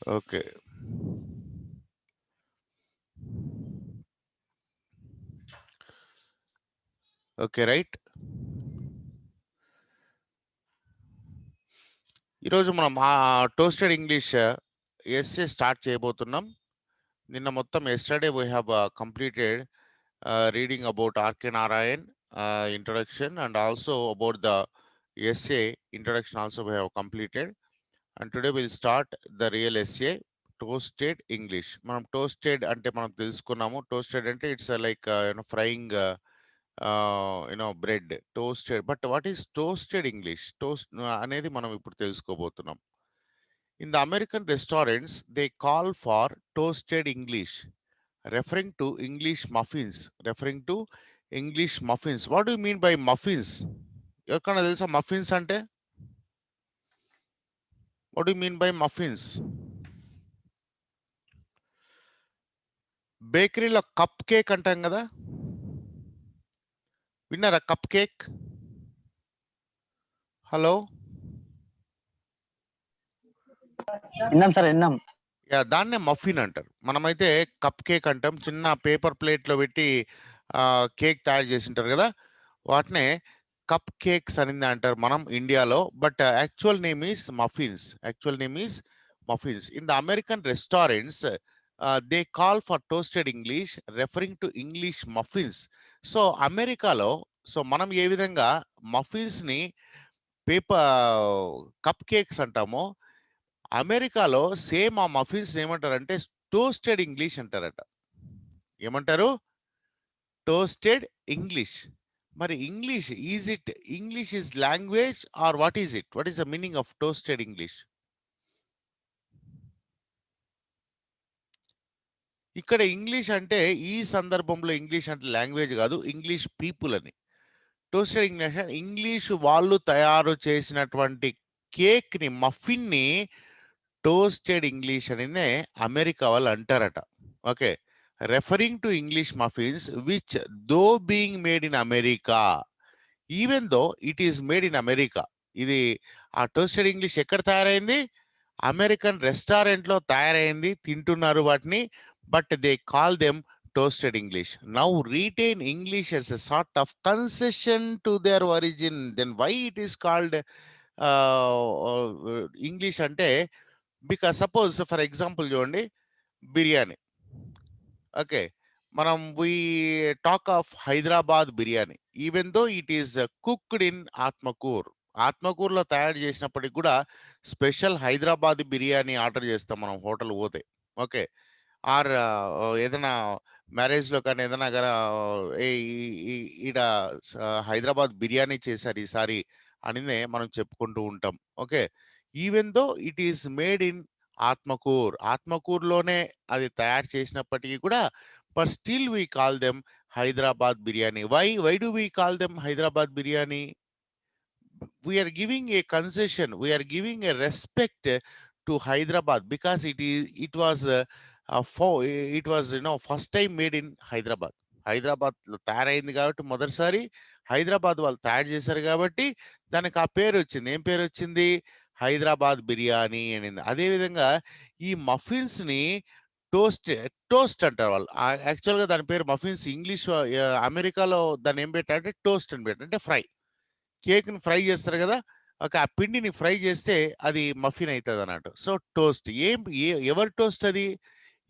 Okay. Okay, right. ఈరోజు మనం toasted English SA start చేయబోతున్నాం. నిన్న మొత్తం yesterday we have completed reading about R.K. Narayan introduction, and also about the essay introduction also we have completed. And today we'll start the real essay, toasted English. మనం toasted అంటే మనం తెలుసుకున్నాము. Toasted అంటే it's like frying bread, toasted. But what is toasted English? Toast అనేది మనం ఇప్పుడు తెలుసుకోబోతున్నాం. In the American restaurants, they call for toasted English, referring to English muffins. Referring to English muffins. What do you mean by muffins? ఎవరికైనా తెలుసా muffins అంటే? What do you mean by muffins? బేకరీలో cupcake అంటాం కదా, విన్నారా cupcake? Hello, విన్నాం sir, విన్నాం. దాన్నే మఫిన్ అంటారు. మనమైతే కప్ కేక్ అంటాం. చిన్న పేపర్ ప్లేట్లో పెట్టి కేక్ తయారు చేసి ఉంటారు కదా, వాటినే కప్ కేక్స్ అని అంటారు మనం ఇండియాలో. But actual name is muffins. Actual name is muffins. In the American restaurants they call for toasted English, referring to English muffins. So అమెరికాలో మనం ఏ విధంగా మఫిన్స్ని పేపర్ కప్ కేక్స్ అంటామో, అమెరికాలో సేమ్ ఆ మఫిన్స్ ఏమంటారంటే టోస్టెడ్ ఇంగ్లీష్ అంటారట. ఏమంటారు? Toasted English. మరి English English is language or what is it? What is the meaning of toasted English? ఇక్కడ ఇంగ్లీష్ అంటే ఈ సందర్భంలో ఇంగ్లీష్ అంటే లాంగ్వేజ్ కాదు, ఇంగ్లీష్ పీపుల్ అని. టోస్టెడ్ ఇంగ్లీష్ ఇంగ్లీష్ వాళ్ళు తయారు చేసినటువంటి కేక్ని, మఫిన్ని టోస్టెడ్ ఇంగ్లీష్ అనే అమెరికా వాళ్ళు అంటారట. Okay, referring to English muffins which though being made in America, even though it is made in America. ఇది ఆ టోస్టెడ్ ఇంగ్లీష్ ఎక్కడ తయారైంది? అమెరికన్ రెస్టారెంట్లో తయారైంది, తింటున్నారు వాటిని. But they call them toasted English. Now retain English as a sort of concession to their origin. Then why it is called English అంటే, because suppose for example చూడండి, బిర్యానీ. ఓకే, మనం we talk of Hyderabad biryani, even though it is cooked in Atmakur. ఆత్మకూర్లో తయారు చేసినప్పటికి కూడా special Hyderabad biryani order చేస్తాం మనం hotel పోతే. ఓకే, ఆర్ ఏదైనా మ్యారేజ్లో కానీ ఏదైనా ఈడ హైదరాబాద్ బిర్యానీ చేశారు ఈసారి అనినే మనం చెప్పుకుంటూ ఉంటాం. Okay, even though it is made in ఆత్మకూర్లోనే అది తయారు చేసినప్పటికీ కూడా, but still we call them Hyderabad biryani. Why do we call them Hyderabad biryani? we are giving a concession, we are giving a respect to Hyderabad, because it was first time made in Hyderabad లో తయారైంది కాబట్టి, మొదటిసారి హైదరాబాద్ వాళ్ళు తయారు చేశారు కాబట్టి దానికి ఆ పేరు వచ్చింది. ఏం పేరు వచ్చింది? హైదరాబాద్ బిర్యానీ అనింది. అదేవిధంగా ఈ మఫిన్స్ ని టోస్ట్ అంటారు వాళ్ళు. యాక్చువల్గా దాని పేరు మఫిన్స్. ఇంగ్లీష్ అమెరికాలో దాన్ని ఏం పెట్టారంటే టోస్ట్ అని పెట్టారు, అంటే ఫ్రై. కేక్ని ఫ్రై చేస్తారు కదా, ఒక ఆ పిండిని ఫ్రై చేస్తే అది మఫిన్ అవుతుంది అన్నట్టు. సో టోస్ట్ ఎవరి టోస్ట్ అది?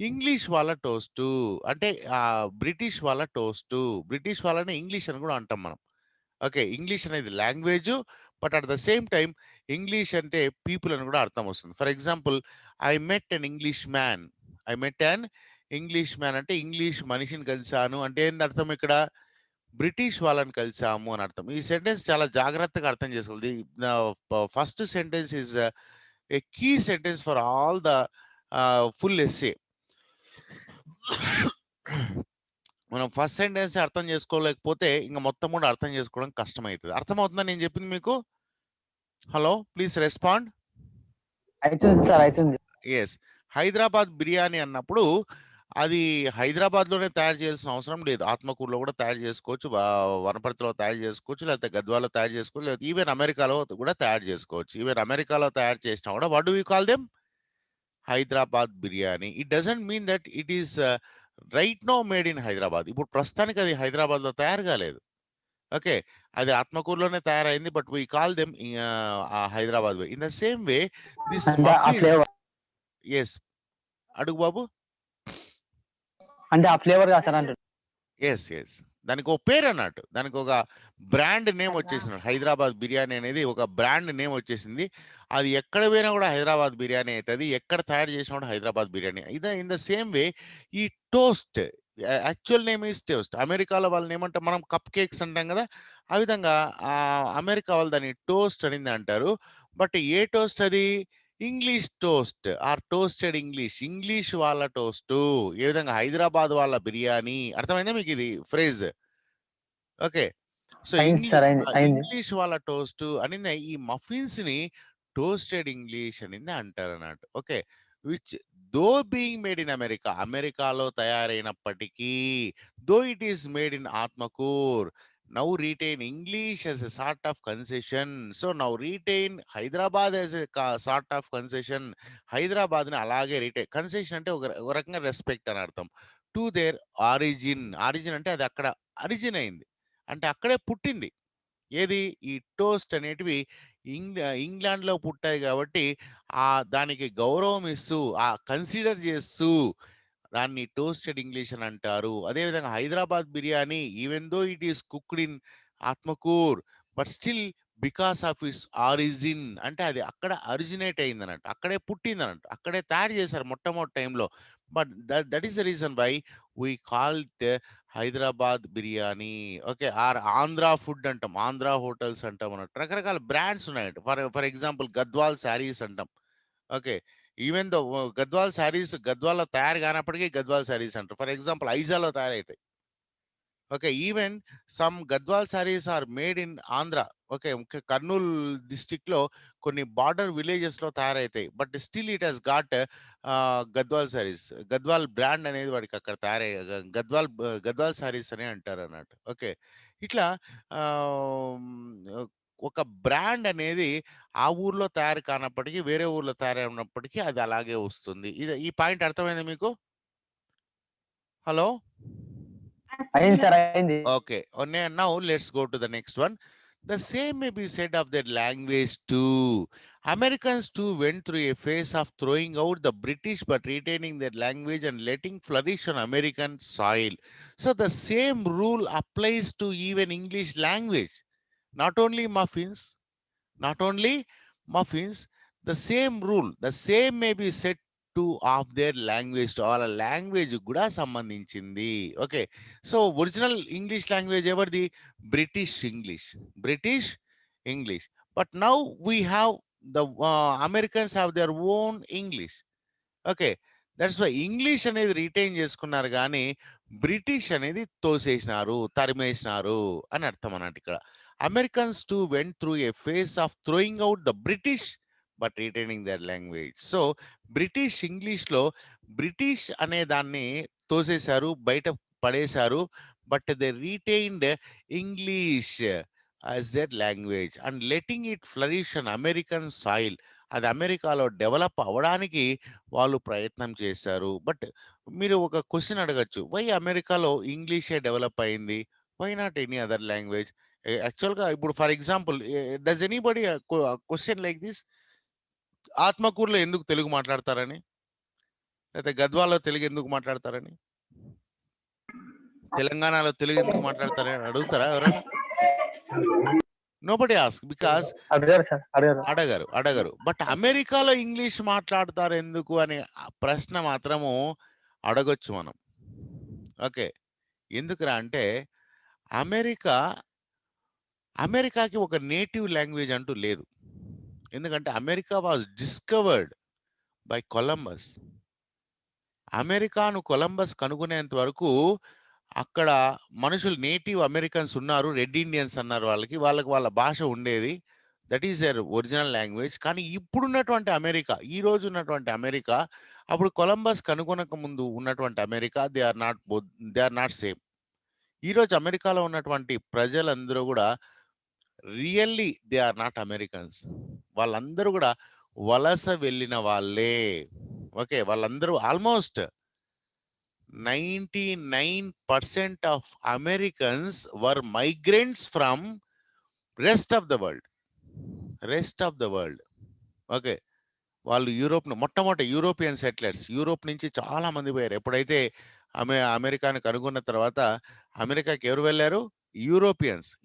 ఇంగ్లీష్ వాళ్ళ టోస్టు. అంటే బ్రిటిష్ వాళ్ళ టోస్టు. బ్రిటిష్ వాళ్ళని ఇంగ్లీష్ అని కూడా అంటాం మనం. ఓకే, ఇంగ్లీష్ అనేది language, but at the same time English అంటే పీపుల్ అని కూడా అర్థం వస్తుంది. For example, I met an English man. అంటే ఇంగ్లీష్ మనిషిని కలిశాను అంటే ఏంటి అర్థం? ఇక్కడ బ్రిటిష్ వాళ్ళని కలిసాము అని అర్థం. ఈ సెంటెన్స్ చాలా జాగ్రత్తగా అర్థం చేసుకోవాలి. First sentence is a key sentence for all the full essay. మనం ఫస్ట్ సెంటెన్స్ అర్థం చేసుకోలేకపోతే ఇంకా మొత్తం కూడా అర్థం చేసుకోవడం కష్టమవుతుంది. అర్థమవుతుందా నేను చెప్పింది మీకు? Hello, please respond. అవుతుంది సార్, అవుతుంది. ఎస్, హైదరాబాద్ బిర్యానీ అన్నప్పుడు అది హైదరాబాద్లోనే తయారు చేయాల్సిన అవసరం లేదు. ఆత్మకూరులో కూడా తయారు చేసుకోవచ్చు, వనపర్తిలో తయారు చేసుకోవచ్చు, లేకపోతే గద్వాలో తయారు చేసుకోవచ్చు, లేకపోతే ఈవెన్ అమెరికాలో కూడా తయారు చేసుకోవచ్చు. ఈవెన్ అమెరికాలో తయారు చేసినా కూడా what do we call them? Hyderabad biryani. It doesn't mean that it is right now made in Hyderabad. ఇప్పుడు ప్రస్తుతానికి అది హైదరాబాద్‌లో తయారు కాలేదు. ఓకే. అది ఆత్మకూరులోనే తయారైంది. But we call them Hyderabad way. In the same way this అంటే ఆ మఫిన్స్. Flavour yes. అడుగు బాబు. అంటే ఆ ఫ్లేవర్ కాదు సార్ అంటున్నా. యెస్. దానికో పేరన్నట్టు. దానికొక బ్రాండ్ నేమ్ వచ్చేసినట్టు. హైదరాబాద్ బిర్యానీ అనేది ఒక బ్రాండ్ నేమ్ వచ్చేసింది. అది ఎక్కడ పోయినా గూడా హైదరాబాద్ బిర్యానీ అయితది. ఎక్కడ తయారు చేసినా గూడా Hyderabad biryani. In the same way ఈ toast actual name is toast. అమెరికాలో వాళ్ళనేమంటాం మనం కప్ కేక్స్ అంటాం గదా! ఆ విధంగా అమెరికా వాళ్ళు దాన్ని టోస్ట్ అనింది అంటారు. బట్ ఏ టోస్ట్ అది? English toast or toasted English. English వాళ్ళ టోస్టు. ఏ విధంగా హైదరాబాద్ వాళ్ళ బిర్యానీ. అర్థమైందా మీకిది ఫ్రేజ్? ఓకే. సో, అయింది సార్, అయింది అయింది. ఇంగ్లీష్ వాళ్ళ టోస్టు అనింది ఈ మఫిన్స్‌ని టోస్టెడ్ ఇంగ్లీష్ అనింది అంటారన్నట్టు. Okay. Which though being made in America. అమెరికాలో తయారైనప్పటికీ though it is made in Atmakur. Now retain English as a sort of concession. So, now retain Hyderabad as a sort of concession. హైదరాబాద్‌ని అలాగే concession అంటే ఒక రకంగా respect అని అర్థం. To their origin. ఆరిజిన్ అంటే అది అక్కడ అరిజిన్ అయింది. అంటే అక్కడే పుట్టింది. ఏది? ఈ టోస్ట్ అనేటివి ఇంగ్లాండ్‌లో పుట్టాయి గాబట్టి, దానికి గౌరవం ఇస్తూ, కన్సిడర్ చేస్తూ దాన్ని టోస్టెడ్ ఇంగ్లీష్ అని అంటారు. అదేవిధంగా Hyderabad biryani even though it is cooked in Atmakur, but still because of its origin అంటే అది అక్కడ అరిజినేట్ అయిందన్నట్టు. అక్కడే పుట్టిందన్నట్టు. అక్కడే తయారు చేశారు మొట్టమొదటి టైంలో. But that is the reason why we call it Hyderabad biryani. Okay. Or Andhra food అంటాం. ఆంధ్ర హోటల్స్ అంటాం అన్నట్టు. రకరకాల బ్రాండ్స్ ఉన్నాయంట. ఫర్ ఎగ్జాంపుల్ గద్వాల్ శారీస్ అంటాం. Okay. Even though Gadwal saris గద్వాల్‌లో తయారు కానప్పటికీ గద్వాల్ శారీస్ అంటారు. ఫర్ ఎగ్జాంపుల్ ఐజాలో తయారైతాయి. Okay. Even some Gadwal saris are made in Andhra. Okay. Kurnool డిస్ట్రిక్ట్‌లో కొన్ని బార్డర్ విలేజెస్‌లో తయారైతాయి. But still it has got Gadwal saris. Gadwal brand అనేది వాడికి అక్కడ గద్వాల్ శారీస్ అని అంటారన్నట్టు. ఓకే. ఇట్లా ఆహ్, హ్మ్, ఒక బ్రాండ్ అనేది ఆ ఊర్లో తయారు కానప్పటికీ, వేరే ఊర్లో తయారైనప్పటికీ అది అలాగే వస్తుంది. ఈ పాయింట్ అర్థమైందా మీకు? హలో? అయింది సార్, అయింది. Okay. Now let's go to the next one. The same may be said of their language too. Americans too went through a phase of throwing out the British but retaining their language and letting flourish on American soil. So the same rule applies to even English language. Not only muffins, not only muffins, the same rule, the same may be said to of their language to వాళ్ళ language కూడా సంబంధించింది. Okay. So original English language ఎవరిది? British English. British English. But now we have the Americans have their own English. Okay. That's why English అనేది retain చేసుకున్నారు కానీ British అనేది తోసేసినారు, తరిమేసినారు అని అర్థం అన్నట్టు ఇక్కడ. Americans to went through a phase of throwing out the British but retaining their language. So British ఇంగ్లీష్లో British అనే దాన్ని తోసేశారు, బయట పడేశారు. But they retained English as their language and letting it flourish on American soil. అది అమెరికాలో develop అవ్వడానికి వాళ్ళు ప్రయత్నం చేశారు. బట్ మీరు ఒక క్వశ్చన్ అడగచ్చు. వై అమెరికాలో ఇంగ్లీషే డెవలప్ అయింది? Why not any other language? యాక్చువల్‌గా ఇప్పుడు for example does anybody question like this? ఆత్మకూరులో ఎందుకు తెలుగు మాట్లాడతారని? లేతే గద్వాలలో తెలుగు ఎందుకు మాట్లాడతారని? తెలంగాణలో తెలుగు ఎందుకు మాట్లాడతారని అడుగుతారా ఎవరైనా? Nobody ask. బికాజ్ అడిగారు సార్, అడిగారు. అడగరు. బట్ అమెరికాలో ఇంగ్లీష్ మాట్లాడతారు ఎందుకు అనే ప్రశ్న మాత్రము అడగొచ్చు మనం. ఓకే. ఎందుకురా అంటే అమెరికా అమెరికాకి ఒక నేటివ్ లాంగ్వేజ్ అంటూ లేదు. ఎందుకంటే America was discovered by Columbus. అమెరికాను కొలంబస్ కనుగొనేంత వరకు అక్కడ మనుషులు నేటివ్ అమెరికన్స్ ఉన్నారు. రెడ్ ఇండియన్స్ అన్నారు వాళ్ళకి. వాళ్ళకి వాళ్ళ భాష ఉండేది. That is there original language. కానీ ఇప్పుడున్నటువంటి అమెరికా, ఈ రోజు ఉన్నటువంటి అమెరికా, అప్పుడు కొలంబస్ కనుగొనక ముందు ఉన్నటువంటి America they are not same. ఈరోజు అమెరికాలో ఉన్నటువంటి ప్రజలందరూ గూడా really they are not Americans. వాళ్ళందరూ గూడా వలస వెళ్ళిన వాళ్ళే. ఓకే, వాళ్ళందరూ almost 99% of Americans were migrants from rest of the world. Okay, వాళ్ళు మొట్టమొదటి యూరోపియన్ సెటిలర్స్ యూరోప్ నుంచి చాలా మంది పోయారు. ఎప్పుడైతే అమెరికాను కనుగొన్న తర్వాత అమెరికాకి ఎవరు వెళ్ళారు?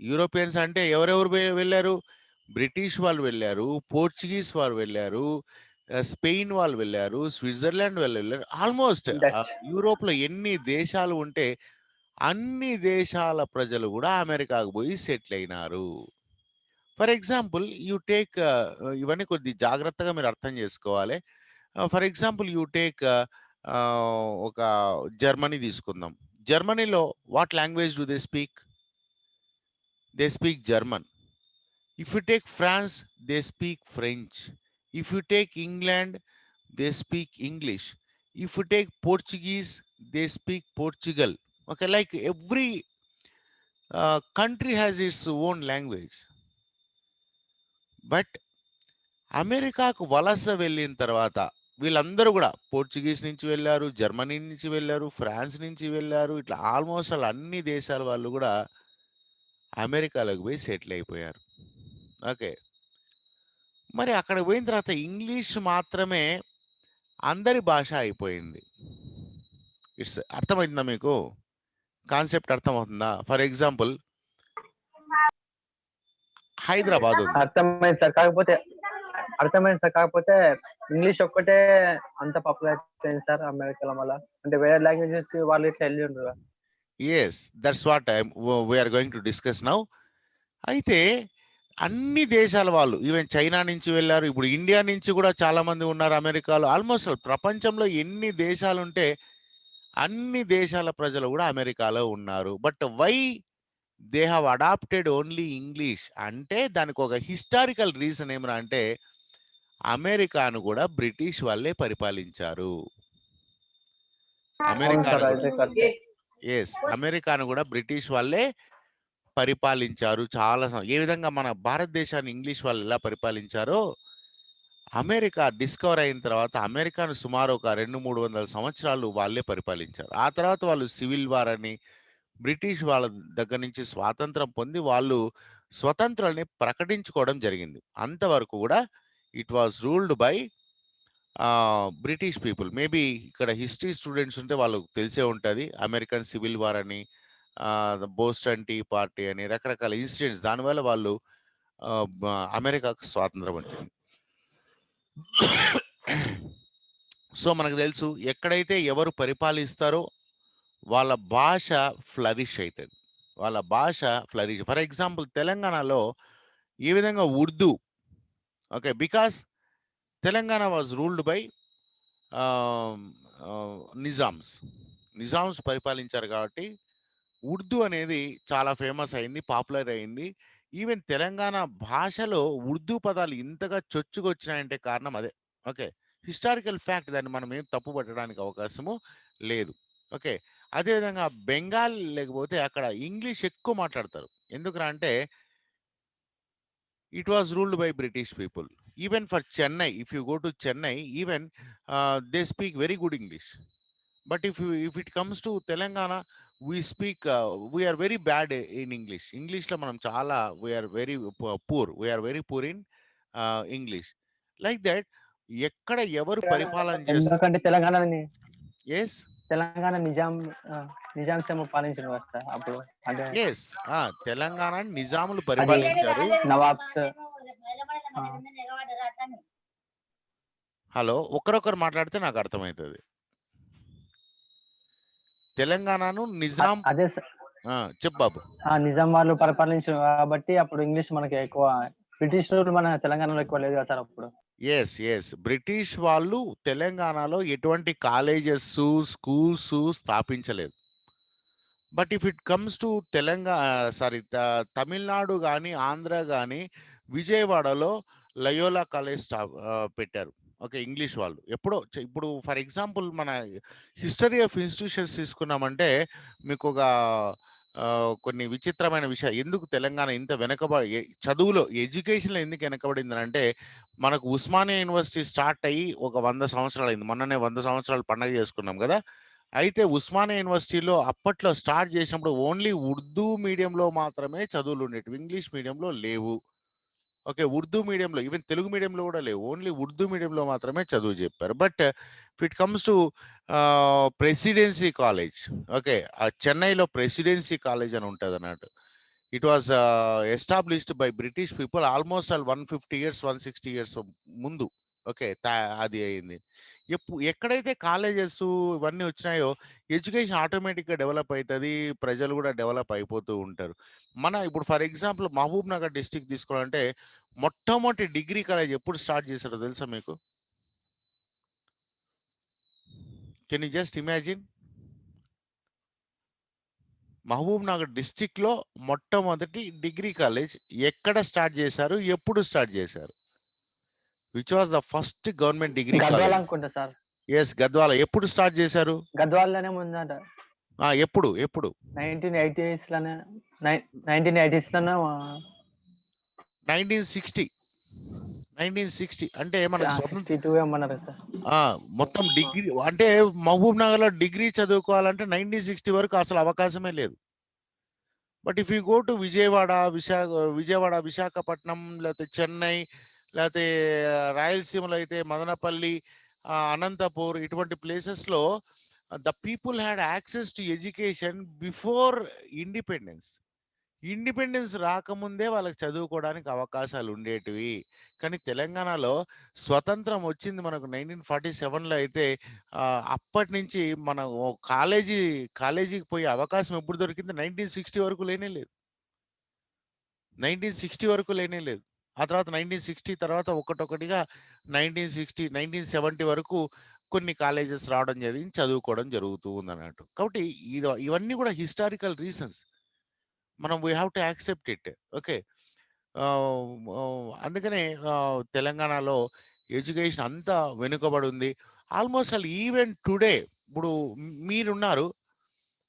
యూరోపియన్స్ అంటే ఎవరెవరు వెళ్ళారు? బ్రిటిష్ వాళ్ళు వెళ్ళారు, పోర్చుగీస్ వాళ్ళు వెళ్ళారు, స్పెయిన్ వాళ్ళు వెళ్ళారు, స్విట్జర్లాండ్ వాళ్ళు వెళ్ళారు. Almost Dutch. యూరోప్లో ఎన్ని దేశాలు ఉంటే అన్ని దేశాల ప్రజలు కూడా అమెరికాకు పోయి సెటిల్ అయినారు. ఫర్ ఎగ్జాంపుల్ యూ టేక్, ఇవన్నీ కొద్ది జాగ్రత్తగా మీరు అర్థం చేసుకోవాలి. ఫర్ ఎగ్జాంపుల్ యూ టేక్ ఒక జర్మనీ తీసుకుందాం. జర్మనీలో what language do they speak? They speak German. If you take France, they speak French. If you take England, they speak English. If you take Portuguese, they speak Portugal. Okay, like every country has its own language. But అమెరికాకు వలస వెళ్ళిన తర్వాత వీళ్ళందరూ కూడా Portuguese నుంచి వెళ్ళారు, Germany నుంచి వెళ్ళారు, ఫ్రాన్స్ నుంచి వెళ్ళారు. ఇట్లా ఆల్మోస్ట్ అన్ని దేశాల వాళ్ళు కూడా అమెరికాలోకి పోయి సెటిల్ అయిపోయారు. ఓకే, మరి అక్కడ పోయిన తర్వాత ఇంగ్లీష్ మాత్రమే అందరి భాష అయిపోయింది. అర్థమవుతుందా మీకు? కాన్సెప్ట్ అర్థమవుతుందా? ఫర్ ఎగ్జాంపుల్ హైదరాబాద్ ఉంది. అర్థమైంది సార్. కాకపోతే ఇంగ్లీష్ ఒక్కటే అంత పాపులర్ అయిపోయింది సార్ అమెరికాలో. మళ్ళీ అంటే వేరే లాంగ్వేజెస్ వాళ్ళు ఇట్లా వెళ్ళి ఉండరు. Yes, that's what we are going to discuss now. అయితే అన్ని దేశాల వాళ్ళు, ఈవెన్ చైనా నుంచి వెళ్ళారు, ఇప్పుడు ఇండియా నుంచి కూడా చాలా మంది ఉన్నారు అమెరికాలో. ఆల్మోస్ట్ ప్రపంచంలో ఎన్ని దేశాలు ఉంటే అన్ని దేశాల ప్రజలు కూడా అమెరికాలో ఉన్నారు. But why they have adopted only English అంటే దానికి ఒక హిస్టారికల్ రీజన్ ఏమరా అంటే అమెరికాను కూడా బ్రిటిష్ వాళ్ళే పరిపాలించారు. అమెరికాను కూడా బ్రిటిష్ వాళ్ళే పరిపాలించారు చాలా. ఏ విధంగా మన భారతదేశాన్ని ఇంగ్లీష్ వాళ్ళు ఎలా పరిపాలించారో అమెరికా డిస్కవర్ అయిన తర్వాత అమెరికాను సుమారు ఒక 200-300 సంవత్సరాలు వాళ్ళే పరిపాలించారు. ఆ తర్వాత వాళ్ళు సివిల్ వార్ అని బ్రిటిష్ వాళ్ళ దగ్గర నుంచి స్వాతంత్రం పొంది వాళ్ళు స్వతంత్రాన్ని ప్రకటించుకోవడం జరిగింది. అంతవరకు కూడా it was ruled by British people. Maybe ఇక్కడ హిస్టరీ స్టూడెంట్స్ ఉంటే వాళ్ళకు తెలిసే ఉంటుంది. అమెరికన్ సివిల్ వార్ అని, బోస్టన్ టీ పార్టీ అని రకరకాల ఇన్సిడెంట్స్, దానివల్ల వాళ్ళు అమెరికాకు స్వాతంత్రం వచ్చింది. సో మనకు తెలుసు ఎక్కడైతే ఎవరు పరిపాలిస్తారో వాళ్ళ భాష ఫ్లరిష్ అవుతుంది. ఫర్ ఎగ్జాంపుల్ తెలంగాణలో ఈ విధంగా Urdu. Okay, because Telangana was ruled by Nizams పరిపాలించారు కాబట్టి ఉర్దూ అనేది చాలా ఫేమస్ అయింది, పాపులర్ అయింది. ఈవెన్ తెలంగాణ భాషలో ఉర్దూ పదాలు ఇంతగా చొచ్చుకొచ్చినాయంటే కారణం అదే. ఓకే, హిస్టారికల్ ఫ్యాక్ట్, దాన్ని మనం ఏం తప్పు పట్టడానికి అవకాశము లేదు. ఓకే, అదేవిధంగా బెంగాల్ లేకపోతే అక్కడ ఇంగ్లీష్ ఎక్కువ మాట్లాడతారు. ఎందుకురా అంటే it was ruled by British people. Even for Chennai, if you go to Chennai, even they speak very good English. But if it comes to Telangana, we are very bad in English. English lo manam chala, we are very poor. We are very poor in English. Like that, ఎక్కడ ఎవరు పరిపాలన చేస్తారు? ఎందుకంటే yes Telangana Nizam సేమో పాలించిన sir అప్పుడు. అంటే yes Telangana నిజాములు పరిపాలించారు. Nawabs. Hello, ఒకరొకరు మాట్లాడితే నాకు అర్థమవుతుంది. తెలంగాణను నిజాం, అదే చెప్పు బాబు. నిజాం వాళ్ళు పరిపాలించారు కాబట్టి అప్పుడు ఇంగ్లీష్ మనకి ఎక్కువ. బ్రిటిష్ రూల్ మన తెలంగాణలో ఎక్కువ లేదు కదా సార్ అప్పుడు. ఎస్ బ్రిటిష్ వాళ్ళు తెలంగాణలో ఎటువంటి కాలేజెస్, స్కూల్స్ స్థాపించలేదు. But if it comes to Tamil Nadu కానీ ఆంధ్ర కానీ విజయవాడలో లయోలా కాలేజ్ పెట్టారు. ఓకే, ఇంగ్లీష్ వాళ్ళు ఎప్పుడో. ఇప్పుడు ఫర్ ఎగ్జాంపుల్ మన హిస్టరీ ఆఫ్ ఇన్స్టిట్యూషన్స్ తీసుకున్నామంటే మీకు ఒక కొన్ని విచిత్రమైన విషయాలు ఎందుకు తెలంగాణ ఇంత చదువులో ఎడ్యుకేషన్లో ఎందుకు వెనకబడింది అంటే మనకు ఉస్మానియా యూనివర్సిటీ స్టార్ట్ అయ్యి ఒక 100 సంవత్సరాలు అయింది. మొన్ననే 100 సంవత్సరాలు పండగ చేసుకున్నాం కదా. అయితే ఉస్మానియా యూనివర్సిటీలో అప్పట్లో స్టార్ట్ చేసినప్పుడు ఓన్లీ ఉర్దూ మీడియంలో మాత్రమే చదువులు ఉండేటివి, ఇంగ్లీష్ మీడియంలో లేవు. ఓకే, ఉర్దూ మీడియంలో, ఈవెన్ తెలుగు మీడియంలో కూడా లేవు, ఓన్లీ ఉర్దూ మీడియంలో మాత్రమే చదువు చెప్పారు. But it comes to presidency college, okay, చెన్నైలో ప్రెసిడెన్సీ కాలేజ్ అని ఉంటుంది అన్నట్టు. It was established by British people almost all 150 years 160 years ముందు. ఓకే, అది అయింది. ఎక్కడైతే కాలేజెస్ ఇవన్నీ వచ్చినాయో ఎడ్యుకేషన్ ఆటోమేటిక్గా డెవలప్ అవుతుంది, ప్రజలు కూడా డెవలప్ అయిపోతూ ఉంటారు. ఇప్పుడు for example Mahabubnagar district తీసుకోవాలంటే మొట్టమొదటి డిగ్రీ కాలేజ్ ఎప్పుడు స్టార్ట్ చేశారో తెలుసా మీకు? Can you just imagine? Mahabubnagar డిస్టిక్లో మొట్టమొదటి డిగ్రీ కాలేజ్ ఎక్కడ స్టార్ట్ చేశారు, ఎప్పుడు స్టార్ట్ చేశారు? Which was the first government degree Gadwal college? అనుకుంటా సార్. ఎస్, గద్వాల. ఎప్పుడు స్టార్ట్ చేశారు? గద్వాలలోనే ఉందంట. ఎప్పుడు ఎప్పుడు 1980s లోనే 1980s లోనే 1960. 1960 అంటే మనకు స్వతంత్ర 62 ఏమన్నారు సార్. మొత్తం డిగ్రీ అంటే మహబూబ్ నగర్లో డిగ్రీ చదువుకోవాలంటే 1960 వరకు అసలు అవకాశమే లేదు. But if you go to Vijayawada, Visakhapatnam, లేకపోతే చెన్నై, లేకపోతే రాయలసీమలో అయితే మదనపల్లి, అనంతపూర్, ఇటువంటి ప్లేసెస్లో the people had access to education before independence. Independence రాకముందే వాళ్ళకి చదువుకోవడానికి అవకాశాలు ఉండేటివి. కానీ తెలంగాణలో స్వతంత్రం వచ్చింది మనకు 1947లో అయితే అప్పటి నుంచి మన కాలేజీకి పోయే అవకాశం ఎప్పుడు దొరికింది? 1960 వరకు లేనే లేదు. 1960 వరకు లేనే లేదు. ఆ తర్వాత 1960 తర్వాత ఒకటొకటిగా 1960, 1970 వరకు కొన్ని కాలేజెస్ రావడం జరిగింది, చదువుకోవడం జరుగుతూ ఉందన్నట్టు. కాబట్టి ఇవన్నీ కూడా హిస్టారికల్ రీజన్స్. మనం we have to accept it. Okay, అందుకనే తెలంగాణలో ఎడ్యుకేషన్ అంతా వెనుకబడి ఉంది. ఆల్మోస్ట్ ఆల్ ఈవెన్ టుడే ఇప్పుడు మీరున్నారు,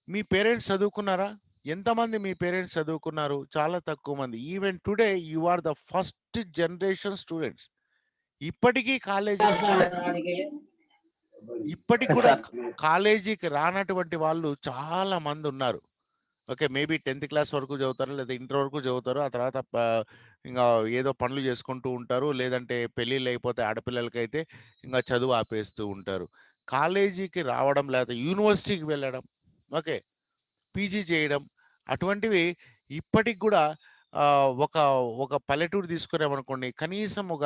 మీ పేరెంట్స్ చదువుకున్నారా? ఎంతమంది మీ పేరెంట్స్ చదువుకున్నారు? చాలా తక్కువ మంది. Even today you are the first generation students. ఇప్పటికీ ఇప్పటికి కూడా కాలేజీకి రానటువంటి వాళ్ళు చాలా మంది ఉన్నారు. ఓకే, మేబీ 10th క్లాస్ వరకు చదువుతారు, లేదా ఇంటర్ వరకు చదువుతారు. ఆ తర్వాత ఇంకా ఏదో పనులు చేసుకుంటూ ఉంటారు, లేదంటే పెళ్ళిళ్ళు అయిపోతే ఆడపిల్లలకైతే ఇంకా చదువు ఆపేస్తూ ఉంటారు. కాలేజీకి రావడం, లేదా యూనివర్సిటీకి వెళ్ళడం, ఓకే, పీజీ చేయడం, అటువంటివి ఇప్పటికి కూడా ఒక ఒక పల్లెటూరు తీసుకున్నామనుకోండి, కనీసం ఒక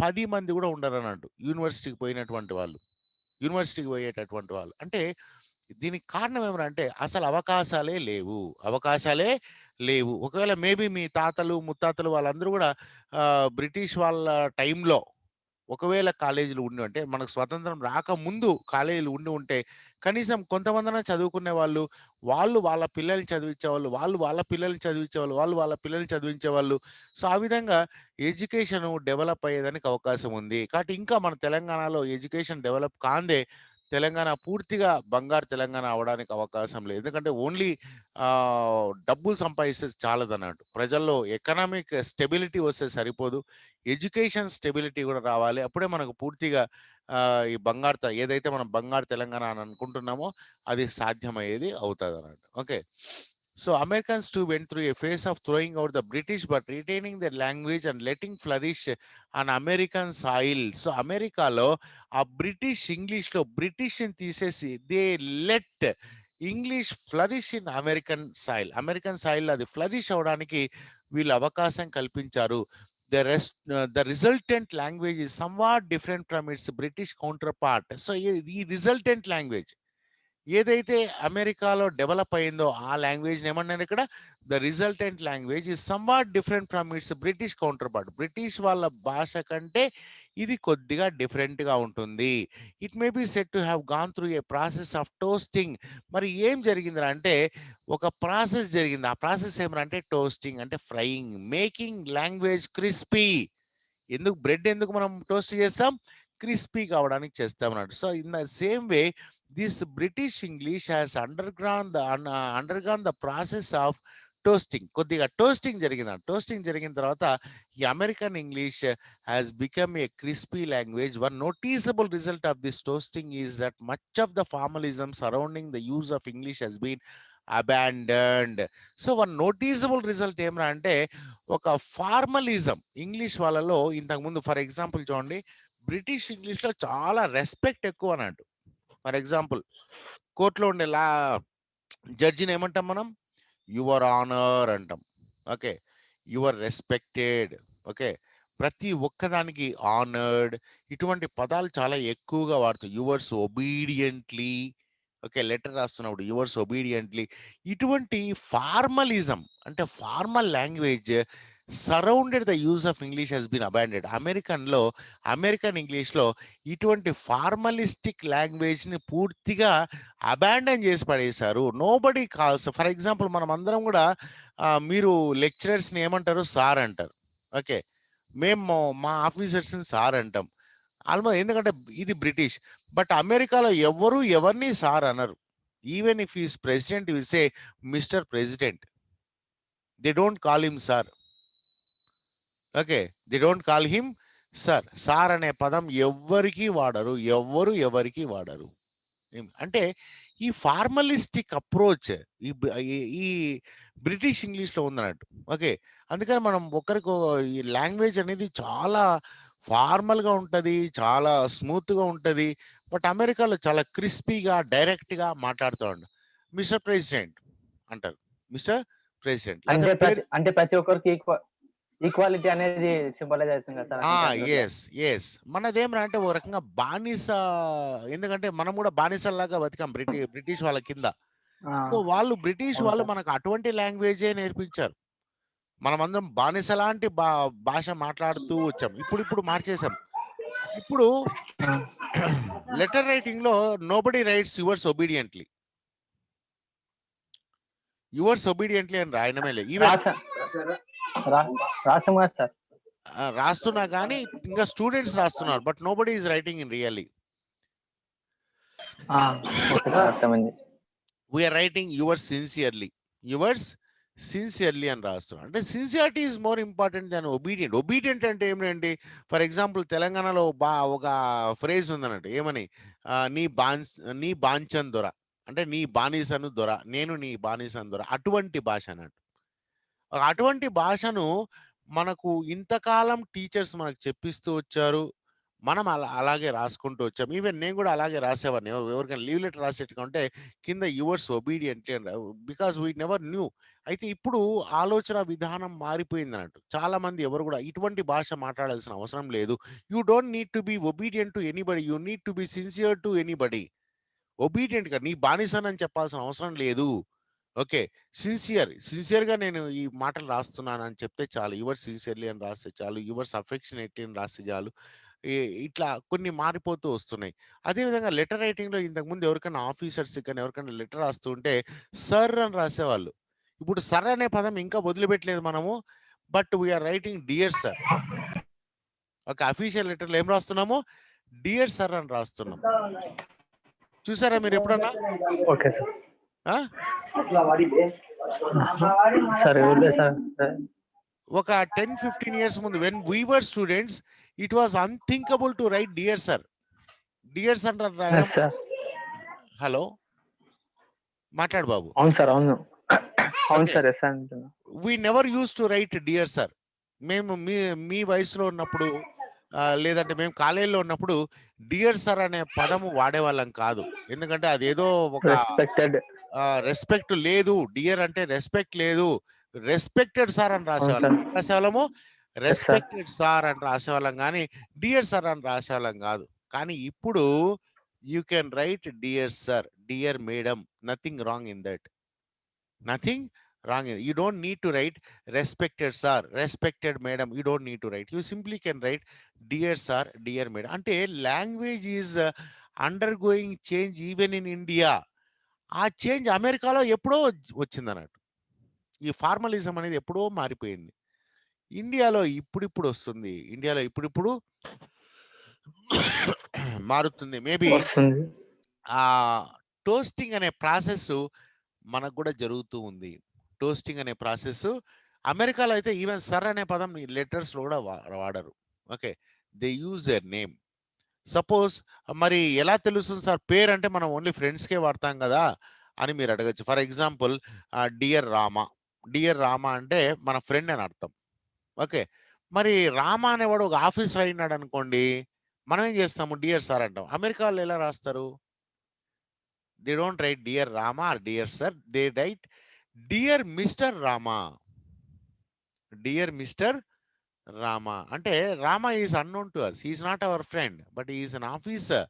10 మంది కూడా ఉండరు అన్నట్టు యూనివర్సిటీకి పోయేటటువంటి వాళ్ళు. అంటే దీనికి కారణం ఏమనంటే అసలు అవకాశాలే లేవు. ఒకవేళ మేబీ మీ తాతలు ముత్తాతలు వాళ్ళందరూ కూడా బ్రిటిష్ వాళ్ళ టైంలో ఒకవేళ కాలేజీలు ఉండి అంటే మనకు స్వతంత్రం రాకముందు కాలేజీలు ఉంటే కనీసం కొంతమందిన చదువుకునే వాళ్ళు, వాళ్ళ పిల్లల్ని చదివించేవాళ్ళు, వాళ్ళ పిల్లల్ని చదివించేవాళ్ళు. సో ఆ విధంగా ఎడ్యుకేషన్ డెవలప్ అయ్యేదానికి అవకాశం ఉంది. కాబట్టి ఇంకా మన తెలంగాణలో ఎడ్యుకేషన్ డెవలప్ కాందే తెలంగాణ పూర్తిగా బంగారు తెలంగాణ అవడానికి అవకాశం లేదు. ఎందుకంటే ఓన్లీ డబ్బులు సంపాదిస్తే చాలదన్నట్టు. ప్రజల్లో ఎకనామిక్ స్టెబిలిటీ వస్తే సరిపోదు, ఎడ్యుకేషన్ స్టెబిలిటీ కూడా రావాలి. అప్పుడే మనకు పూర్తిగా ఈ ఏదైతే మనం బంగారు తెలంగాణ అని అనుకుంటున్నామో అది సాధ్యమయ్యేది అవుతుంది అన్నట్టు. Okay, so Americans too went through a phase of throwing out the British but retaining their language and letting flourish on American soil. So అమెరికాలో ఆ ఇంగ్లీష్లో బ్రిటిష్ని తీసేసి they let English flourish in American soil అది flourish అవడానికి వీళ్ళు అవకాశం కల్పించారు. The resultant language is somewhat different from its British counterpart. So ఈ రిజల్టెంట్ లాంగ్వేజ్ ఏదైతే అమెరికాలో డెవలప్ అయిందో ఆ లాంగ్వేజ్ ఏమన్నారు ఇక్కడ? The resultant language is somewhat different from it's British కౌంటర్పార్ట్. British వాళ్ళ భాష కంటే ఇది కొద్దిగా డిఫరెంట్గా ఉంటుంది. It may be set to have gone through a process of toasting. మరి ఏం జరిగింది అంటే ఒక ప్రాసెస్ జరిగింది. ఆ ప్రాసెస్ ఏమంటే టోస్టింగ్ అంటే frying, making language crispy. Bread ఎందుకు మనం టోస్ట్ చేస్తాం? క్రిస్పీ కావడానికి చేస్తామన్నట్టు. So in the same way this British English has undergone the process of toasting. కొద్దిగా టోస్టింగ్ జరిగింది. టోస్టింగ్ జరిగిన తర్వాత ఈ American English has become a crispy language. One noticeable result of this toasting is that much of the formalism surrounding the use of English has been abandoned. So one noticeable result ఏమరా అంటే ఒక formalism English వాళ్ళలో ఇంతకుముందు for example చూడండి, British ఇంగ్లీష్లో చాలా respect ఎక్కువ అన్నట్టు. ఫర్ ఎగ్జాంపుల్ కోర్టులో ఉండే జడ్జిని ఏమంటాం మనం? యువర్ ఆనర్ అంటాం. Okay, your respected. ఓకే, ప్రతి ఒక్కదానికి ఆనర్డ్ ఇటువంటి పదాలు చాలా ఎక్కువగా వాడుతాం. Yours obediently. ఓకే, లెటర్ రాస్తున్నప్పుడు యువర్స్ ఒబీడియంట్లీ. ఇటువంటి ఫార్మలిజం అంటే formal language surrounded the use of English has been abandoned. American ఇంగ్లీష్లో ఇటువంటి ఫార్మలిస్టిక్ లాంగ్వేజ్ని పూర్తిగా అబాండన్ చేసి పడేశారు. Nobody calls. ఫర్ ఎగ్జాంపుల్ మనం అందరం కూడా మీరు లెక్చరర్స్ని ఏమంటారు? సార్ అంటారు. ఓకే, మేము మా ఆఫీసర్స్ని సార్ అంటాం. ఆల్మోస్ట్ ఎందుకంటే ఇది బ్రిటిష్. బట్ అమెరికాలో ఎవరు ఎవరిని సార్ అనరు. Even if is president will say mister president. They don't call him sir. Okay, they don't call him sir. Sir అనే పదం ఎవరికి ఎవరికి వాడరు. అంటే ఈ ఫార్మలిస్టిక్ అప్రోచ్ ఈ బ్రిటిష్ ఇంగ్లీష్లో ఉందన్నట్టు. ఓకే, అందుకని మనం ఒకరికి ఈ లాంగ్వేజ్ అనేది చాలా ఫార్మల్గా ఉంటుంది, చాలా స్మూత్గా ఉంటుంది. బట్ అమెరికాలో చాలా క్రిస్పీగా డైరెక్ట్గా మాట్లాడుతూ ఉంటారు. మిస్టర్ ప్రెసిడెంట్ అంటారు, మిస్టర్ ప్రెసిడెంట్. అంటే లేకపోతే పేరు ప్రతి ఒక్కరికి ఈక్వాలిటీ అనేది సింబలైజ్ అవుతుంది కదా సార్ ఆ కంట్రీలో. ఎస్ మనదేమరా అంటే ఓ రకంగా బానిస. ఎందుకంటే మనం కూడా బానిసల్లాగా బతికాం బ్రిటిష్ వాళ్ళ కింద. సో బ్రిటిష్ అవును వాళ్ళు సార్. మనకు అటువంటి లాంగ్వేజే నేర్పించారు. మనమందరం బానిస లాంటి భాష మాట్లాడుతూ వచ్చాం. ఇప్పుడు మార్చేసాం. ఇప్పుడు లెటర్ రైటింగ్ లో నోబడి రైట్స్ యువర్స్ ఒబీడియంట్లీ అని రాయడమే లేదు. ఈవెన్ రాసాం కదా సార్. రాస్తున్నా కానీ ఇంకా స్టూడెంట్స్ రాస్తున్నారు. But nobody is writing in really. Okay sir, అర్థమైంది. వీఆర్ రైటింగ్ యువర్స్ సిన్సియర్లీ అని రాస్తున్నాం. అంటే sincerity is more important than obedient అంటే ఏమిటండి? ఫర్ ఎగ్జాంపుల్ తెలంగాణలో ఒక ఫ్రేజ్ ఉందన్నట్టు. ఏమని? నీ బాంచన్ దొర అంటే నీ బానిసను దొర, నేను నీ బానిసను దొర. అటువంటి భాష అన్నట్టు. అటువంటి భాషను మనకు ఇంతకాలం టీచర్స్ మనకు చెప్పిస్తూ వచ్చారు. మనం అలాగే రాసుకుంటూ వచ్చాం. ఈవెన్ నేను కూడా అలాగే రాసేవాడిని. ఎవరికైనా లీవ్ లెటర్ రాసేట్టుకుంటే కింద యువర్స్ ఒబీడియంట్లీ అని బికాస్ వీ నెవర్ న్యూ. అయితే ఇప్పుడు ఆలోచన విధానం మారిపోయింది అన్నట్టు. చాలా మంది ఎవరు కూడా ఇటువంటి భాష మాట్లాడాల్సిన అవసరం లేదు. You don't need to be obedient to anybody, you need to be sincere to anybody. ఒబీడియంట్గా నీ బానిసనని చెప్పాల్సిన అవసరం లేదు. ఓకే, సిన్సియర్గా నేను ఈ మాటలు రాస్తున్నాను అని చెప్తే చాలు. యువర్స్ సిన్సియర్లీ అని రాస్తే చాలు, యువర్స్ అఫెక్షనేట్లీ అని రాస్తే చాలు. ఇట్లా కొన్ని మారిపోతూ వస్తున్నాయి. అదేవిధంగా లెటర్ రైటింగ్లో ఇంతకుముందు ఎవరికైనా ఆఫీసర్స్ కానీ ఎవరికైనా లెటర్ రాస్తూ ఉంటే సర్ అని రాసేవాళ్ళు. ఇప్పుడు సర్ అనే పదం ఇంకా వదిలిపెట్టలేదు మనము. But we are writing dear sir. ఒక అఫీషియల్ లెటర్లో ఏం రాస్తున్నాము? డియర్ సార్ అని రాస్తున్నాం. చూసారా మీరు ఎప్పుడన్నా? Okay sir. ఆ? సరే సార్. ఒక 10-15 ఇయర్స్ ముందు when we were students it was unthinkable to write dear sir. Dear sir రాయడం. హలో, మాట్లాడు బాబు. అవును సార్, అవును సార్. ఎస్ అంటున్నా. We never use to write dear sir. మేము మీ వయసులో ఉన్నప్పుడు లేదంటే మేము కాలేజీలో ఉన్నప్పుడు డియర్ సార్ అనే పదము వాడేవాళ్ళం కాదు. ఎందుకంటే అదేదో ఒక రెస్పెక్ట్ లేదు. డియర్ అంటే రెస్పెక్ట్ లేదు. రెస్పెక్టెడ్ సార్ అని రాసేవాళ్ళము. రెస్పెక్టెడ్ సార్ అని రాసేవాళ్ళం కానీ డియర్ సార్ అని రాసేవాళ్ళం కాదు. కానీ ఇప్పుడు you can write dear sir, dear madam, nothing wrong in that. Nothing wrong. You don't need to write respected sir, respected madam. You don't need to write. You simply can write dear sir, dear madam. Ante language is undergoing change even in India. ఆ change అమెరికాలో ఎప్పుడో వచ్చింది అన్నట్టు. ఈ formalism అనేది ఎప్పుడో మారిపోయింది. ఇండియాలో ఇప్పుడిప్పుడు వస్తుంది. ఇండియాలో ఇప్పుడిప్పుడు మారుతుంది. మేబీ వస్తుంది. ఆ టోస్టింగ్ అనే ప్రాసెస్ మనకు కూడా జరుగుతూ ఉంది. టోస్టింగ్ అనే ప్రాసెస్ అమెరికాలో అయితే ఈవెన్ సర్ అనే పదం లెటర్స్ లో కూడా వాడరు. Okay, they use there name. Suppose మరి ఎలా తెలుస్తుంది సార్ పేరు అంటే మనం ఓన్లీ ఫ్రెండ్స్కే వాడతాం కదా అని మీరు అడగచ్చు. For example dear Rama. Dear Rama అంటే మన ఫ్రెండ్ అని అర్థం. ఓకే, మరి రామ అనేవాడు ఒక ఆఫీసర్ అయినాడు అనుకోండి, మనం ఏం చేస్తాము డియర్ సార్ అంటాం. అమెరికాలో ఎలా రాస్తారు? They don't write dear Rama or dear sir, they write dear mister Rama. Dear mister Rama అంటే Rama is unknown to us, is not our friend but is an officer.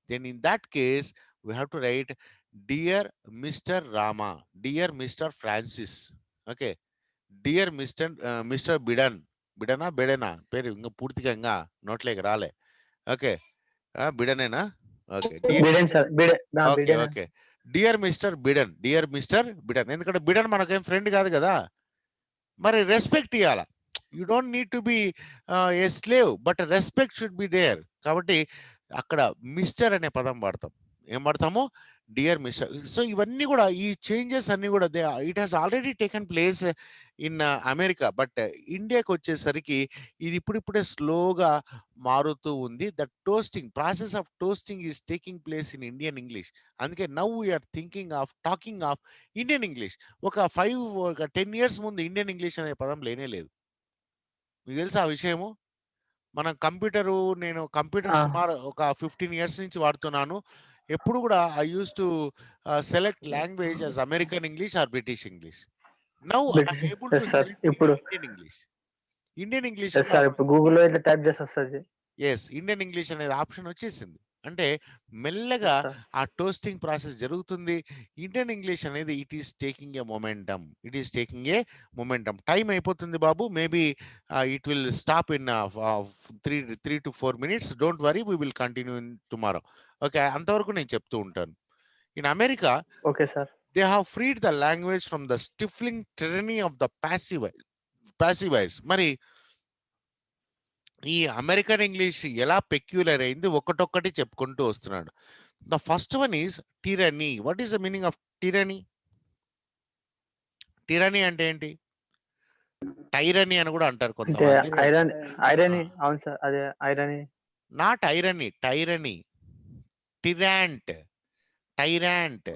Then in that case we have to write dear mister Rama, dear mister Francis. Okay, dear mister Biden. బిడనా బెడెనా పేరు ఇంకా పూర్తిగా ఇంకా నోట్లోకి రాలే. Okay, బిడనేనా? Okay, dear. Biden sir, okay Biden. Okay, dear mister Biden, dear mister Biden. ఎందుకంటే బిడన్ మనకేం ఫ్రెండ్ కాదు కదా, మరి రెస్పెక్ట్ ఇవ్వాల. You don't need to be a slave but respect should be there. కాబట్టి అక్కడ మిస్టర్ అనే పదం వాడతాం. ఏం వాడతాము? Dear mister. సో ఇవన్నీ కూడా ఈ చేంజెస్ అన్ని కూడా it has already taken place in America. But ఇండియాకి వచ్చేసరికి ఇది ఇప్పుడిప్పుడే స్లోగా మారుతూ ఉంది. The toasting process of toasting is taking place in Indian English. అందుకే now we are thinking of talking of Indian English. ఒక 10 ఇయర్స్ ముందు ఇండియన్ ఇంగ్లీష్ అనే పదం లేనే లేదు. మీకు తెలుసా ఆ విషయము? మనం నేను కంప్యూటర్ సుమారు ఒక 15 ఇయర్స్ నుంచి వాడుతున్నాను. ఎప్పుడు కూడా I use to select language as American English or British English. Now I'm able to yes sir. Select ఇప్పుడు Indian English. Indian English yes sir, ఇప్పుడు గూగుల్లో ఇట్లా టైప్ చేసి వస్తుంది. ఇండియన్ ఇంగ్లీష్ అనేది ఆప్షన్ వచ్చేసింది. అంటే మెల్లగా ఎస్ సార్. ఆ టోస్టింగ్ ప్రాసెస్ జరుగుతుంది. ఇండియన్ ఇంగ్లీష్ అనేది it is taking a momentum. It is taking a momentum. Time అయిపోతుంది బాబు. Maybe it will stop in 3 to 4 minutes. Don't worry, we will continue in tomorrow. Okay, అంతవరకు నేను చెప్తూ ఉంటాను. In America okay sir. They have freed the language from the stifling tyranny of the passive voice. మరి ఈ American English ఎలా peculiar అయింది ఒకటొక్కటి చెప్పుకుంటూ వస్తున్నాడు. The first one is tyranny. What is the meaning of tyranny? Tyranny అంటే ఏంటి? టైరనీ అని కూడా అంటారు అంటే కొంతమంది. ఐరనీ. అవును సార్, అదే irony. Not irony, tyranny. Tyrant, tyrant.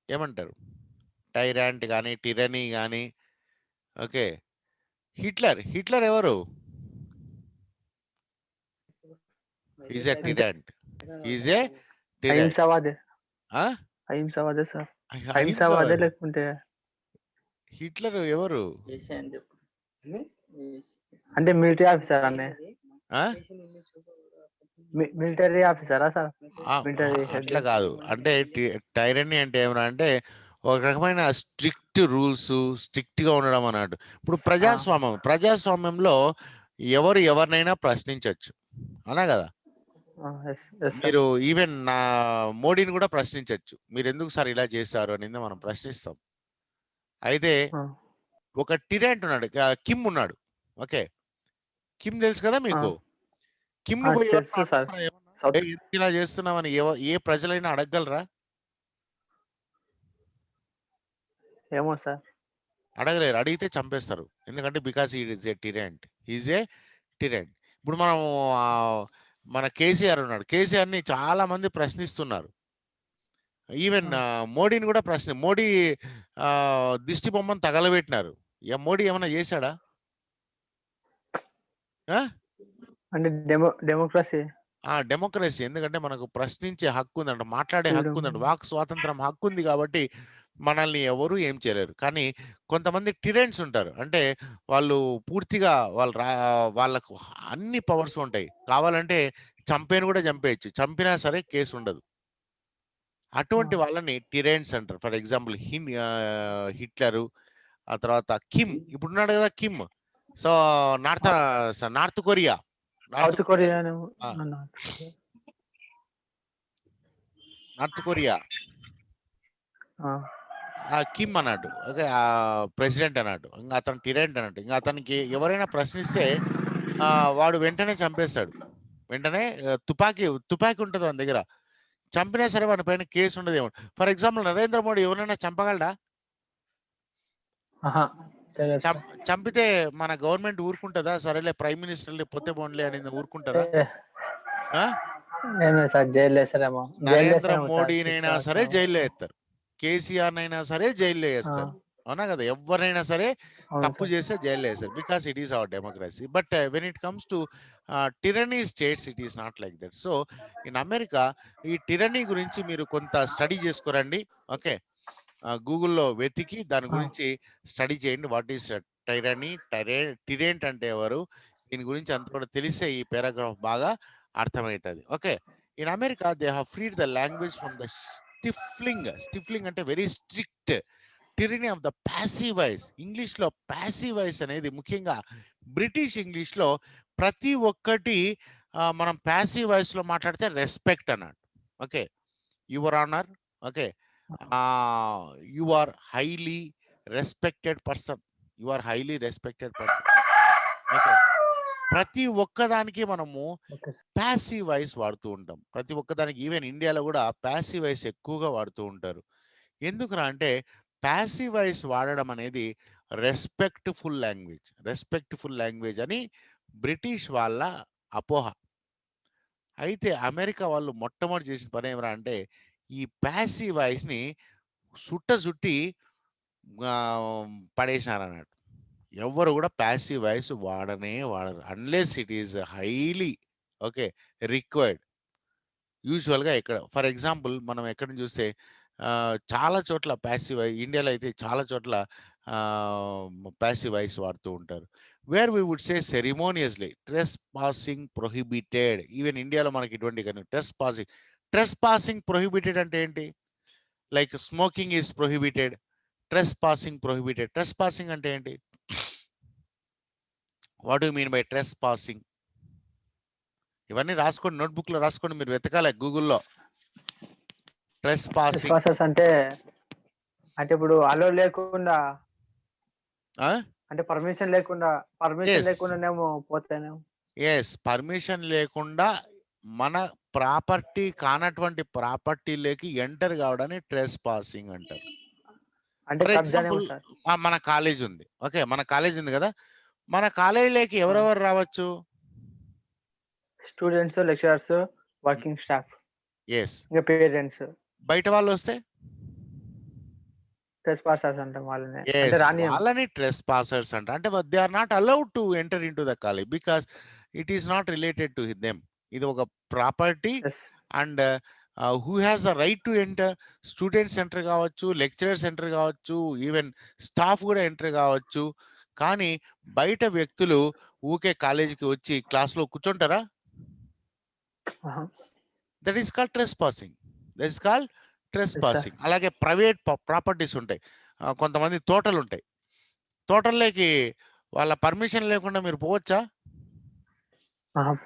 ఏమంటారు? టైరాంట్ కానీ టిరనీ కానీ. ఓకే, హిట్లర్ ఎవరు? Is a tyrant. Is a tyrant. అహింసవాదే. అహింసవాదే సార్. అహింసవాదే అహింసవాది. లేకుంటే హిట్లర్ ఎవరు? అంటే మిలిటరీ ఆఫీసర్ అనే. ఆ? మిలిటరీ ఆఫీసరా సార్? ఆ, మిలిటరీ హెడ్. అట్లా కాదు. అంటే టైరనీ అంటే ఏమన్నా అంటే ఒక రకమైన స్ట్రిక్ట్ రూల్స్, స్ట్రిక్ట్ గా ఉండడం అన్నట్టు. ఇప్పుడు ప్రజాస్వామ్యంలో ఎవరు ఎవరినైనా ప్రశ్నించవచ్చు, అనా కదా? Yes sir. మీరు ఈవెన్ నా మోడీని కూడా ప్రశ్నించవచ్చు. మీరు ఎందుకు సార్ ఇలా చేశారు అనేది మనం ప్రశ్నిస్తాం. అయితే ఒక టిరాంట్ ఉన్నాడు, కిమ్ ఉన్నాడు. ఓకే, కిమ్ తెలుసు కదా మీకు? కిమ్ను పోయి ఎవరు తెలుసు సార్. అడుగుతారా ఏమన్నా? "ఏయ్, ఎందుకు ఇలా చేస్తున్నామని ఏ ప్రజలైనా అడగగలరా? ఏమో సార్. అడగలేరు. అడిగితే చంపేస్తారు. ఎందుకంటే because is a టిరెంట్. Is a టిరెంట్. ఇప్పుడు మనం ఆ, మన కేసీఆర్ ఉన్నాడు. కేసీఆర్ని చాలా మంది ప్రశ్నిస్తున్నారు. ఈవెన్ మోడీని కూడా మోడీ ఆ, దిష్టి బొమ్మను తగలబెట్టినారు. మోడీ ఏమైనా చేశాడా? అంటే డెమోక్రసీ. డెమోక్రసీ. ఎందుకంటే మనకు ప్రశ్నించే హక్కు ఉందంట, మాట్లాడే హక్కు ఉందంట, ఫ్రీడమ్. వాక్ స్వాతంత్రం హక్కు ఉంది. కాబట్టి మనల్ని ఎవరు ఏం చేయలేరు. కానీ కొంతమంది టిరెంట్స్ ఉంటారు. అంటే వాళ్ళు పూర్తిగా వాళ్ళకు అన్ని పవర్స్ ఉంటాయి. కావాలంటే చంపేను కూడా చంపేయచ్చు. చంపినా సరే కేసు ఉండదు. అటువంటి వాళ్ళని టిరెంట్స్ అంటారు. ఫర్ ఎగ్జాంపుల్ హిట్లరు, ఆ తర్వాత కిమ్ ఇప్పుడున్నాడు కదా Kim. So north north Korea. North south Korea. Korea. North Korea Kim అన్నట్టు, ఓకే, ప్రెసిడెంట్ అన్నట్టు, ఇంకా అతను టిరెంట్ అన్నట్టు, ఇంకా అతనికి ఎవరైనా ప్రశ్నిస్తే వాడు వెంటనే చంపేస్తాడు. వెంటనే తుపాకీ తుపాకీ ఉంటుంది మన దగ్గర, చంపినా సరే వాడి పైన కేసు ఉండదేమో. ఫర్ ఎగ్జాంపుల్ నరేంద్ర మోడీ ఎవరైనా చంపగలడా? ఆహా, తెలియదు సార్. చంపితే మన గవర్నమెంట్ ఊరుకుంటుందా? సరేలే ప్రైమ్ మినిస్టర్ పొతే పోన్లే అని ఊరుకుంటుందా? ఆ? ఏమో సార్, జైలు వేస్తారేమో, జైలు నరేంద్ర వేస్తారేమో సార్, శిక్ష మోడీనైనా సరే వేస్తారేమో. జైల్లో వేస్తారు, కేసీఆర్ నైనా సరే జైల్లో వేస్తారు, అవునా కదా? ఎవరైనా సరే అవును తప్పు సార్. చేస్తే జైల్లో వేస్తారు, because it is our democracy. But when it comes to tyranny states, it is not like that. So in America ఈ టిరనీ గురించి మీరు కొంత స్టడీ చేసుకోరండి, ఓకే? గూగుల్లో వెతికి దాని గురించి స్టడీ చేయండి. వాట్ ఈస్ టైరనీ, టిరెంట్ అంటే ఎవరు, దీని గురించి అంత కూడా తెలిస్తే ఈ పారాగ్రాఫ్ బాగా అర్థమవుతుంది, okay? In America they have freed the language from the stifling అంటే very strict tyranny of the passive voice. ఇంగ్లీష్లో ప్యాసివ్ వాయిస్ అనేది ముఖ్యంగా బ్రిటిష్ ఇంగ్లీష్లో ప్రతి ఒక్కటి మనం ప్యాసివ్ వాయిస్లో మాట్లాడితే రెస్పెక్ట్ అన్నాడు, okay? Your honour, okay, you are highly respected person, you are highly respected person, okay? ప్రతి ఒక్కదానికి మనము ఓకే సార్. ప్యాసివ్ వాయిస్ వాడుతూ ఉంటాం, ప్రతి ఒక్కదానికి. ఈవెన్ ఇండియాలో కూడా ప్యాసివ్ వాయిస్ ఎక్కువగా వాడుతూ ఉంటారు. ఎందుకురా అంటే ప్యాసివ్ వాయిస్ వాడడం అనేది రెస్పెక్ట్ఫుల్ లాంగ్వేజ్ అని బ్రిటిష్ వాళ్ళ అపోహ. అయితే అమెరికా వాళ్ళు మొట్టమొదటి చేసిన పని ఏమరా అంటే ఈ ప్యాసివ్ వాయిస్ని సుట్టి పడేసినారన్నట్టు. ఎవ్వరు కూడా ప్యాసివ్ వాయిస్ వాడరు unless it is highly, okay, required. యూజువల్గా ఎక్కడ, ఫర్ ఎగ్జాంపుల్ మనం ఎక్కడిని చూస్తే చాలా చోట్ల ప్యాసివ్ ఇండియాలో అయితే చాలా చోట్ల ప్యాసివ్ వాయిస్ వాడుతూ ఉంటారు. Where we would say ceremoniously trespassing prohibited. Even ఇండియాలో మనకి ఇటువంటి కానీ ట్రెస్ పాసింగ్ ప్రొహిబిటెడ్ అంటే ఏంటి? Like smoking is prohibited, trespassing అంటే ఏంటి? What do mean by trespassing? ఇవన్నీ రాసుకోండి, నోట్బుక్లో రాసుకోండి, మీరు వెతకాలి గూగుల్లో. ట్రెస్ పాసింగ్ ప్రాసెస్ అంటే అంటే ఇప్పుడు అలో లేకుండా, అంటే పర్మిషన్ ఎస్ లేకుండానేమో పోతేనేమో. పర్మిషన్ లేకుండా మన ప్రాపర్టీ కానటువంటి ప్రాపర్టీలోకి ఎంటర్ కావడాన్ని ట్రెస్ పాసింగ్ అంటారు. అంటే ఫర్ కబ్జానేమో ఎగ్జాంపుల్ సార్. మన కాలేజ్ ఉంది, ఓకే, మన కాలేజ్ ఉంది కదా, మన కాలేజీలోకి ఎవరెవరు రావచ్చు? Students, lecturers, working staff, yes. ఇంకా పేరెంట్స్. బయట వాళ్ళు వస్తే ట్రెస్పాసర్స్ అంటాం వాళ్ళని, అంటే రానియం. వాళ్ళని ట్రెస్ పాసర్స్ అంట. అంటే they are not allowed to enter in to the college because it is not related to them. ఇది ఒక property Yes. And who has the right to enter? Students enter కావచ్చు, లెక్చరర్స్ ఎంటర్ కావచ్చు, even staff కూడా enter కావచ్చు. కానీ బయట వ్యక్తులు ఊకే కాలేజీకి వచ్చి క్లాస్లో కూర్చుంటారా? That is called ట్రెస్ Yes, sir. Passing. అలాగే ప్రైవేట్ ప్రాపర్టీస్ ఉంటాయి, కొంతమంది తోటలు ఉంటాయి, తోటల్లోకి వాళ్ళ పర్మిషన్ లేకుండా మీరు పోవచ్చా?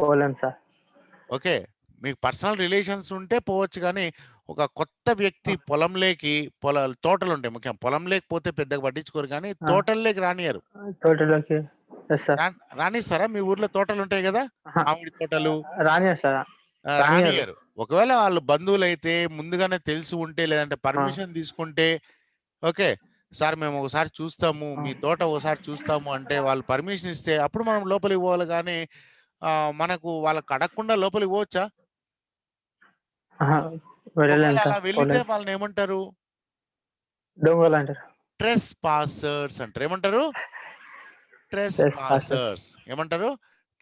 పోలేం సార్. ఓకే, మీకు పర్సనల్ రిలేషన్స్ ఉంటే పోవచ్చు, కానీ ఒక కొత్త వ్యక్తి తోటలు ఉంటాయి, ముఖ్యం పొలం లేకపోతే పెద్దగా పట్టించుకోరు, కానీ తోటల్లోకి రానియరు. తోటలోకి రానిస్తారా? మీ ఊర్లో తోటలు ఉంటాయి కదా, మామిడి తోటలు. రానియా సార్, రానియరు. రానియరు. ఒకవేళ వాళ్ళు బంధువులు అయితే ముందుగానే తెలిసి ఉంటే, లేదంటే పర్మిషన్ తీసుకుంటే, ఓకే సార్ మేము ఒకసారి చూస్తాము, మీ తోట ఒకసారి చూస్తాము అంటే వాళ్ళు పర్మిషన్ ఇస్తే అప్పుడు మనం లోపలికి పోవాలి, కానీ మనకు వాళ్ళకి అడగకుండా లోపలికి పోవచ్చా? వెళ్ళలేం ఒకవేళ అలా సార్, వెళితే పోలేం. వాళ్ళని ఏమంటారు? దొంగలు అంటారు. ట్రెస్ పాసర్స్ అంటారు. ఏమంటారు? ట్రెస్ ట్రెస్పాసర్స్. పాసర్స్. ఏమంటారు?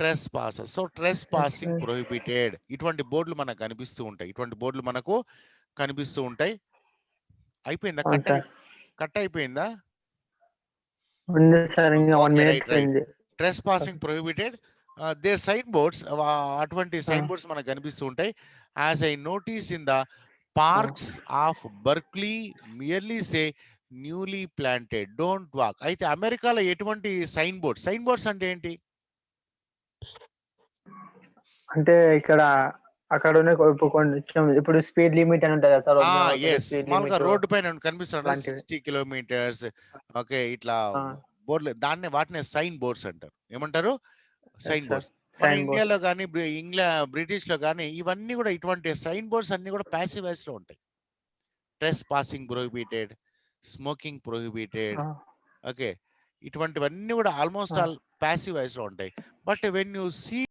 Trespassers. So trespassing prohibited. ఇటువంటి బోర్డులు మనకు కనిపిస్తూ ఉంటాయి, అయిపోయిందా? అవును సార్. కట్ అయిపోయిందా? ఉంది సార్, ఇంకా 1 ఓకే, minute రైట్. అయింది. Trespassing prohibited. There sign boards, అటువంటి సైన్ బోర్డ్స్ మనకు కనిపిస్తూ ఉంటాయి. As I notice in the parks of Berkeley merely say newly planted, don't walk. అయితే అమెరికాలో ఎటువంటి సైన్ బోర్డ్స్ అంటే ఏంటి? అంటే ఇక్కడ అక్కడ ఉన్న ఇప్పుడు కొంచెం ఇప్పుడు స్పీడ్ లిమిట్ అని ఉంటుంది సార్, ఎస్ స్పీడ్ మామూలుగా లిమిట్ రోడ్డు పైన కనిపిస్తుంది అలాంటివి. 60 కిలోమీటర్స్. ఓకే, ఇట్లా ఆ! బోర్డులు దాన్నే వాటిని సైన్ బోర్డ్స్ అంటారు. ఏమంటారు? Yes sign sir. బోర్డ్స్. మన సైన్ బోర్డ్. ఇండియాలో కానీ బ్రిటిష్ లో కానీ ఇవన్నీ కూడా ఇటువంటి సైన్ బోర్డ్స్ అన్ని కూడా ప్యాసివ్ వాయిస్ లో ఉంటాయి. ట్రెస్ పాసింగ్ ప్రొహిబిటెడ్, స్మోకింగ్ ప్రొహిబిటెడ్. ఆ! ఓకే, ఇటువంటివన్నీ కూడా ఆల్మోస్ట్ ఆ! ఆల్ ప్యాసివ్ వాయిస్ లో ఉంటాయి. But when you see